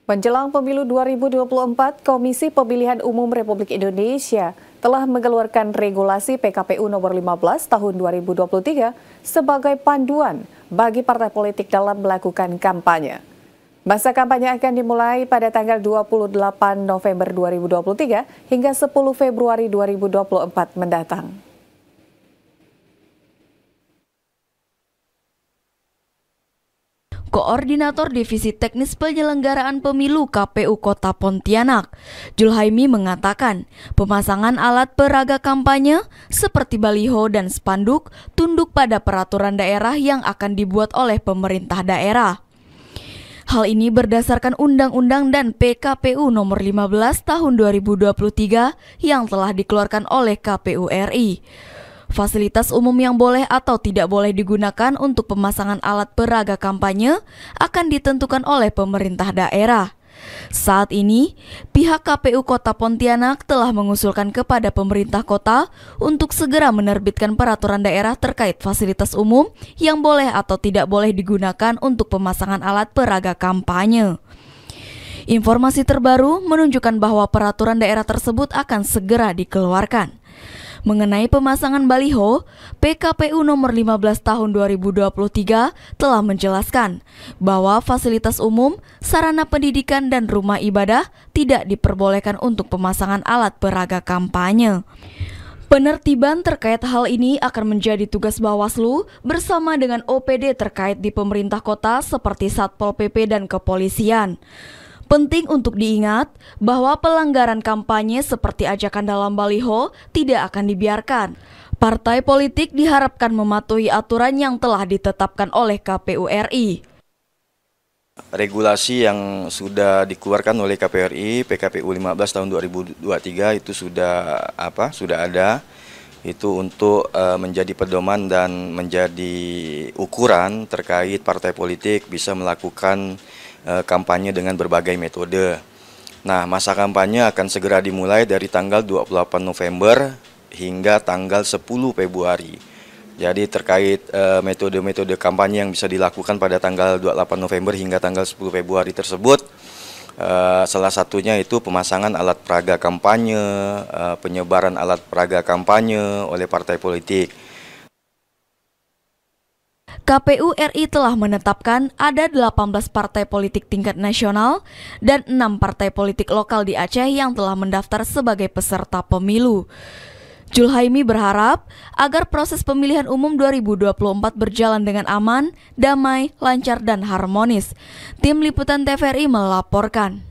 Menjelang pemilu 2024, Komisi Pemilihan Umum Republik Indonesia telah mengeluarkan regulasi PKPU nomor 15 tahun 2023 sebagai panduan bagi partai politik dalam melakukan kampanye. Masa kampanye akan dimulai pada tanggal 28 November 2023 hingga 10 Februari 2024 mendatang. Koordinator Divisi Teknis Penyelenggaraan Pemilu KPU Kota Pontianak, Julhaimi mengatakan, pemasangan alat peraga kampanye seperti baliho dan spanduk tunduk pada peraturan daerah yang akan dibuat oleh pemerintah daerah. Hal ini berdasarkan Undang-Undang dan PKPU nomor 15 tahun 2023 yang telah dikeluarkan oleh KPU RI. Fasilitas umum yang boleh atau tidak boleh digunakan untuk pemasangan alat peraga kampanye akan ditentukan oleh pemerintah daerah. Saat ini, pihak KPU Kota Pontianak telah mengusulkan kepada pemerintah kota untuk segera menerbitkan peraturan daerah terkait fasilitas umum yang boleh atau tidak boleh digunakan untuk pemasangan alat peraga kampanye. Informasi terbaru menunjukkan bahwa peraturan daerah tersebut akan segera dikeluarkan. Mengenai pemasangan baliho, PKPU nomor 15 tahun 2023 telah menjelaskan bahwa fasilitas umum, sarana pendidikan dan rumah ibadah tidak diperbolehkan untuk pemasangan alat peraga kampanye. Penertiban terkait hal ini akan menjadi tugas Bawaslu bersama dengan OPD terkait di pemerintah kota seperti Satpol PP dan kepolisian. Penting untuk diingat bahwa pelanggaran kampanye seperti ajakan dalam baliho tidak akan dibiarkan. Partai politik diharapkan mematuhi aturan yang telah ditetapkan oleh KPU RI. Regulasi yang sudah dikeluarkan oleh KPU RI, PKPU 15 tahun 2023 itu sudah ada. Itu untuk menjadi pedoman dan menjadi ukuran terkait partai politik bisa melakukan kampanye dengan berbagai metode. Nah, masa kampanye akan segera dimulai dari tanggal 28 November hingga tanggal 10 Februari. Jadi terkait metode-metode kampanye yang bisa dilakukan pada tanggal 28 November hingga tanggal 10 Februari tersebut, salah satunya itu pemasangan alat peraga kampanye, penyebaran alat peraga kampanye oleh partai politik. KPU RI telah menetapkan ada 18 partai politik tingkat nasional dan 6 partai politik lokal di Aceh yang telah mendaftar sebagai peserta pemilu. Julhaimi berharap agar proses pemilihan umum 2024 berjalan dengan aman, damai, lancar, dan harmonis. Tim Liputan TVRI melaporkan.